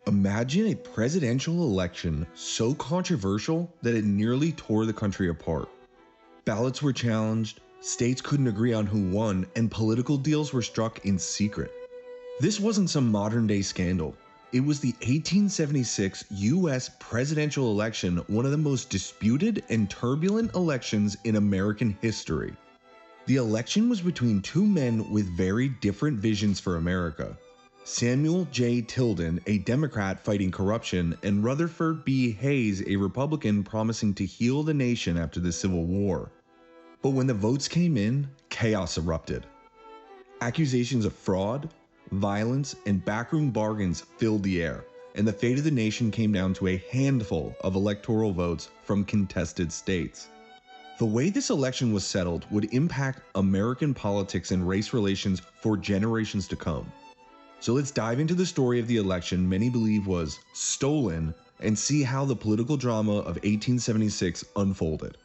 Imagine a presidential election so controversial that it nearly tore the country apart. Ballots were challenged, states couldn't agree on who won, and political deals were struck in secret. This wasn't some modern-day scandal. It was the 1876 U.S. presidential election, one of the most disputed and turbulent elections in American history. The election was between two men with very different visions for America. Samuel J. Tilden, a Democrat fighting corruption, and Rutherford B. Hayes, a Republican promising to heal the nation after the Civil War. But when the votes came in, chaos erupted. Accusations of fraud, violence, and backroom bargains filled the air, and the fate of the nation came down to a handful of electoral votes from contested states. The way this election was settled would impact American politics and race relations for generations to come. So let's dive into the story of the election many believe was stolen and see how the political drama of 1876 unfolded.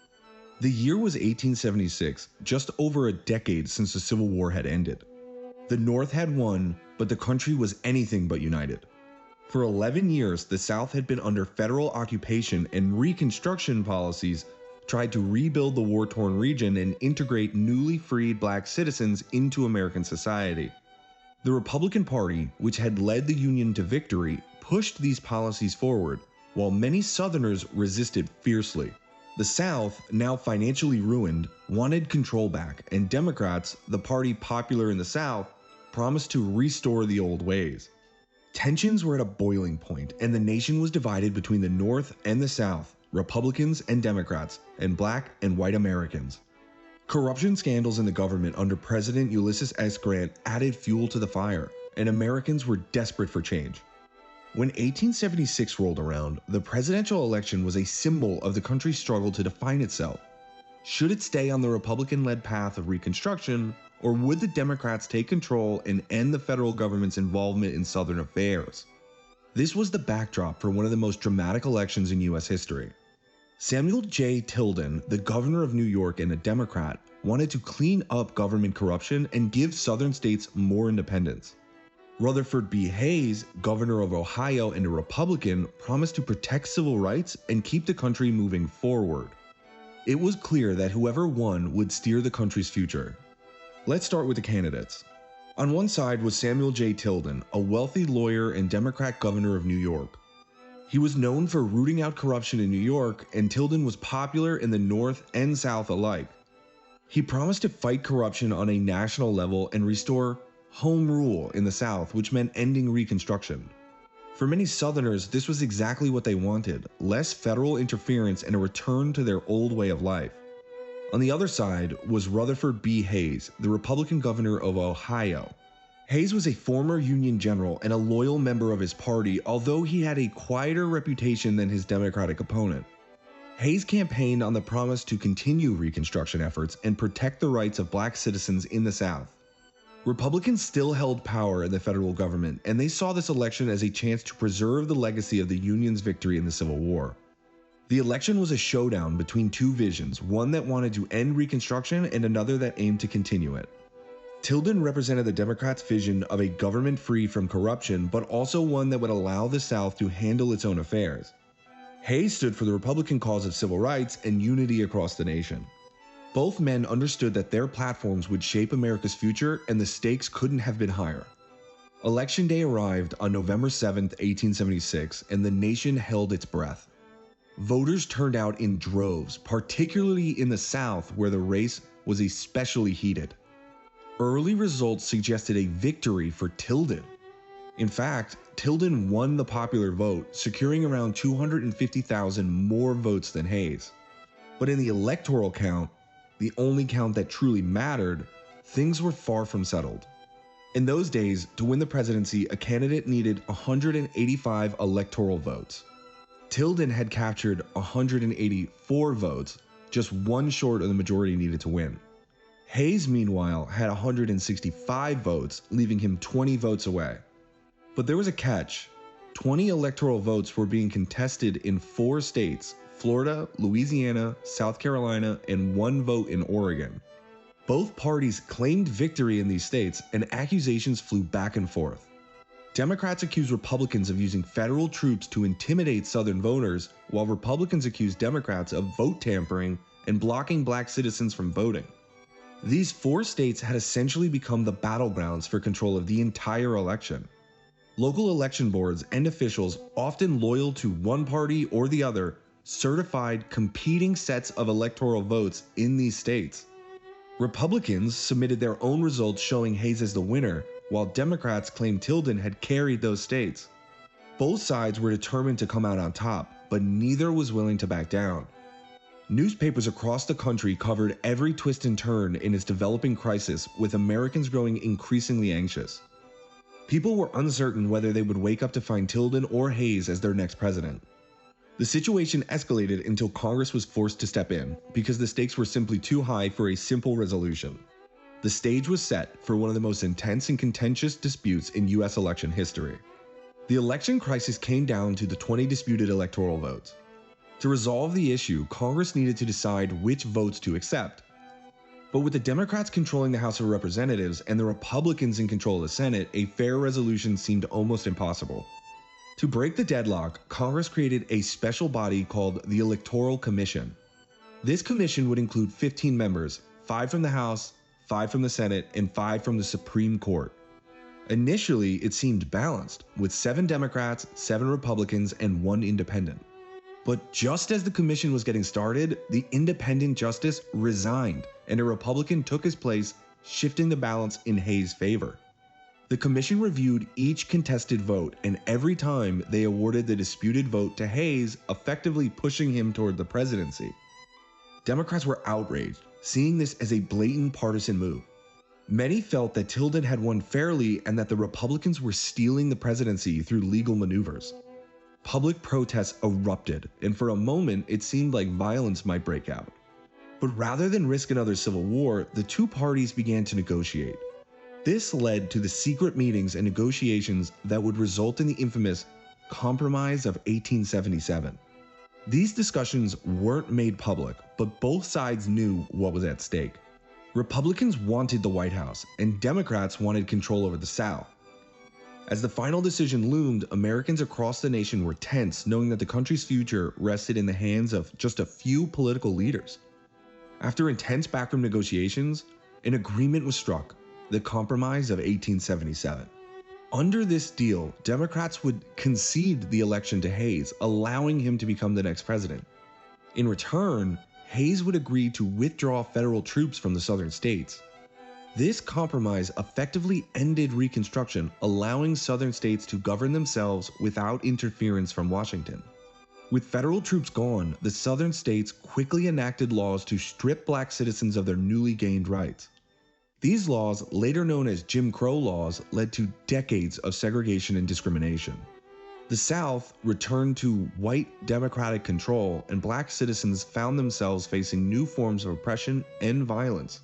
The year was 1876, just over a decade since the Civil War had ended. The North had won, but the country was anything but united. For 11 years, the South had been under federal occupation, and Reconstruction policies tried to rebuild the war-torn region and integrate newly freed black citizens into American society. The Republican Party, which had led the Union to victory, pushed these policies forward, while many Southerners resisted fiercely. The South, now financially ruined, wanted control back, and Democrats, the party popular in the South, promised to restore the old ways. Tensions were at a boiling point, and the nation was divided between the North and the South, Republicans and Democrats, and black and white Americans. Corruption scandals in the government under President Ulysses S. Grant added fuel to the fire, and Americans were desperate for change. When 1876 rolled around, the presidential election was a symbol of the country's struggle to define itself. Should it stay on the Republican-led path of Reconstruction, or would the Democrats take control and end the federal government's involvement in Southern affairs? This was the backdrop for one of the most dramatic elections in U.S. history. Samuel J. Tilden, the governor of New York and a Democrat, wanted to clean up government corruption and give Southern states more independence. Rutherford B. Hayes, governor of Ohio and a Republican, promised to protect civil rights and keep the country moving forward. It was clear that whoever won would steer the country's future. Let's start with the candidates. On one side was Samuel J. Tilden, a wealthy lawyer and Democrat governor of New York. He was known for rooting out corruption in New York, and Tilden was popular in the North and South alike. He promised to fight corruption on a national level and restore home rule in the South, which meant ending Reconstruction. For many Southerners, this was exactly what they wanted: less federal interference and a return to their old way of life. On the other side was Rutherford B. Hayes, the Republican governor of Ohio. Hayes was a former Union general and a loyal member of his party, although he had a quieter reputation than his Democratic opponent. Hayes campaigned on the promise to continue Reconstruction efforts and protect the rights of black citizens in the South. Republicans still held power in the federal government, and they saw this election as a chance to preserve the legacy of the Union's victory in the Civil War. The election was a showdown between two visions, one that wanted to end Reconstruction and another that aimed to continue it. Tilden represented the Democrats' vision of a government free from corruption, but also one that would allow the South to handle its own affairs. Hayes stood for the Republican cause of civil rights and unity across the nation. Both men understood that their platforms would shape America's future, and the stakes couldn't have been higher. Election day arrived on November 7, 1876, and the nation held its breath. Voters turned out in droves, particularly in the South, where the race was especially heated. Early results suggested a victory for Tilden. In fact, Tilden won the popular vote, securing around 250,000 more votes than Hayes. But in the electoral count, the only count that truly mattered, things were far from settled. In those days, to win the presidency, a candidate needed 185 electoral votes. Tilden had captured 184 votes, just one short of the majority needed to win. Hayes, meanwhile, had 165 votes, leaving him 20 votes away. But there was a catch. 20 electoral votes were being contested in 4 states: Florida, Louisiana, South Carolina, and 1 vote in Oregon. Both parties claimed victory in these states, and accusations flew back and forth. Democrats accused Republicans of using federal troops to intimidate Southern voters, while Republicans accused Democrats of vote tampering and blocking black citizens from voting. These four states had essentially become the battlegrounds for control of the entire election. Local election boards and officials, often loyal to one party or the other, certified competing sets of electoral votes in these states. Republicans submitted their own results showing Hayes as the winner, while Democrats claimed Tilden had carried those states. Both sides were determined to come out on top, but neither was willing to back down. Newspapers across the country covered every twist and turn in its developing crisis, with Americans growing increasingly anxious. People were uncertain whether they would wake up to find Tilden or Hayes as their next president. The situation escalated until Congress was forced to step in, because the stakes were simply too high for a simple resolution. The stage was set for one of the most intense and contentious disputes in U.S. election history. The election crisis came down to the 20 disputed electoral votes. To resolve the issue, Congress needed to decide which votes to accept. But with the Democrats controlling the House of Representatives and the Republicans in control of the Senate, a fair resolution seemed almost impossible. To break the deadlock, Congress created a special body called the Electoral Commission. This commission would include 15 members, 5 from the House, 5 from the Senate, and 5 from the Supreme Court. Initially, it seemed balanced, with 7 Democrats, 7 Republicans, and 1 independent. But just as the commission was getting started, the independent justice resigned, and a Republican took his place, shifting the balance in Hayes' favor. The commission reviewed each contested vote, and every time they awarded the disputed vote to Hayes, effectively pushing him toward the presidency. Democrats were outraged, seeing this as a blatant partisan move. Many felt that Tilden had won fairly and that the Republicans were stealing the presidency through legal maneuvers. Public protests erupted, and for a moment it seemed like violence might break out. But rather than risk another civil war, the two parties began to negotiate. This led to the secret meetings and negotiations that would result in the infamous Compromise of 1877. These discussions weren't made public, but both sides knew what was at stake. Republicans wanted the White House, and Democrats wanted control over the South. As the final decision loomed, Americans across the nation were tense, knowing that the country's future rested in the hands of just a few political leaders. After intense backroom negotiations, an agreement was struck, the Compromise of 1877. Under this deal, Democrats would concede the election to Hayes, allowing him to become the next president. In return, Hayes would agree to withdraw federal troops from the southern states. This compromise effectively ended Reconstruction, allowing southern states to govern themselves without interference from Washington. With federal troops gone, the southern states quickly enacted laws to strip black citizens of their newly gained rights. These laws, later known as Jim Crow laws, led to decades of segregation and discrimination. The South returned to white Democratic control, and black citizens found themselves facing new forms of oppression and violence.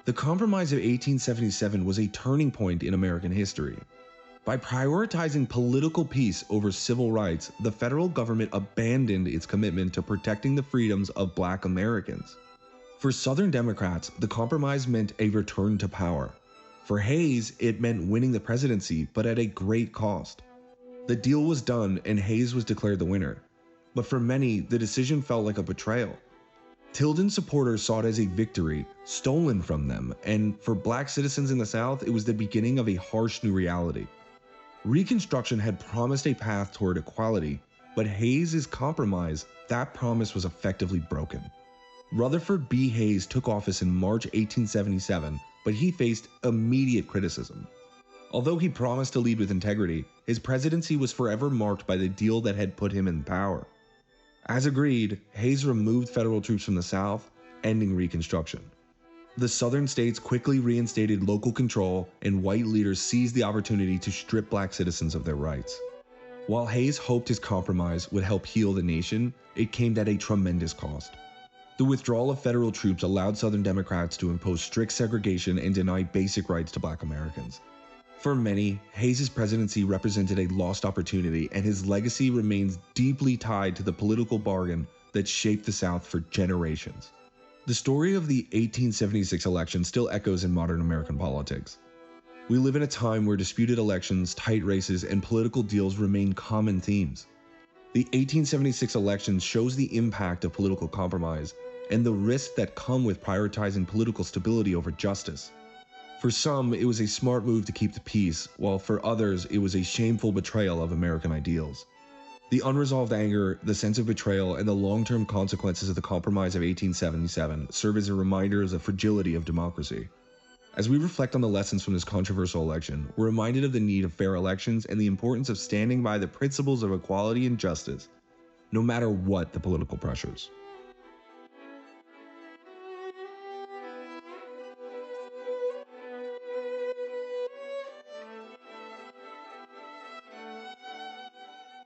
The Compromise of 1877 was a turning point in American history. By prioritizing political peace over civil rights, the federal government abandoned its commitment to protecting the freedoms of black Americans. For Southern Democrats, the compromise meant a return to power. For Hayes, it meant winning the presidency, but at a great cost. The deal was done, and Hayes was declared the winner. But for many, the decision felt like a betrayal. Tilden supporters saw it as a victory, stolen from them, and for black citizens in the South, it was the beginning of a harsh new reality. Reconstruction had promised a path toward equality, but Hayes' compromise, that promise was effectively broken. Rutherford B. Hayes took office in March 1877, but he faced immediate criticism. Although he promised to lead with integrity, his presidency was forever marked by the deal that had put him in power. As agreed, Hayes removed federal troops from the South, ending Reconstruction. The southern states quickly reinstated local control, and white leaders seized the opportunity to strip black citizens of their rights. While Hayes hoped his compromise would help heal the nation, it came at a tremendous cost. The withdrawal of federal troops allowed Southern Democrats to impose strict segregation and deny basic rights to black Americans. For many, Hayes' presidency represented a lost opportunity, and his legacy remains deeply tied to the political bargain that shaped the South for generations. The story of the 1876 election still echoes in modern American politics. We live in a time where disputed elections, tight races, and political deals remain common themes. The 1876 election shows the impact of political compromise and the risks that come with prioritizing political stability over justice. For some, it was a smart move to keep the peace, while for others, it was a shameful betrayal of American ideals. The unresolved anger, the sense of betrayal, and the long-term consequences of the Compromise of 1877 serve as reminders of the fragility of democracy. As we reflect on the lessons from this controversial election, we're reminded of the need of fair elections and the importance of standing by the principles of equality and justice, no matter what the political pressures.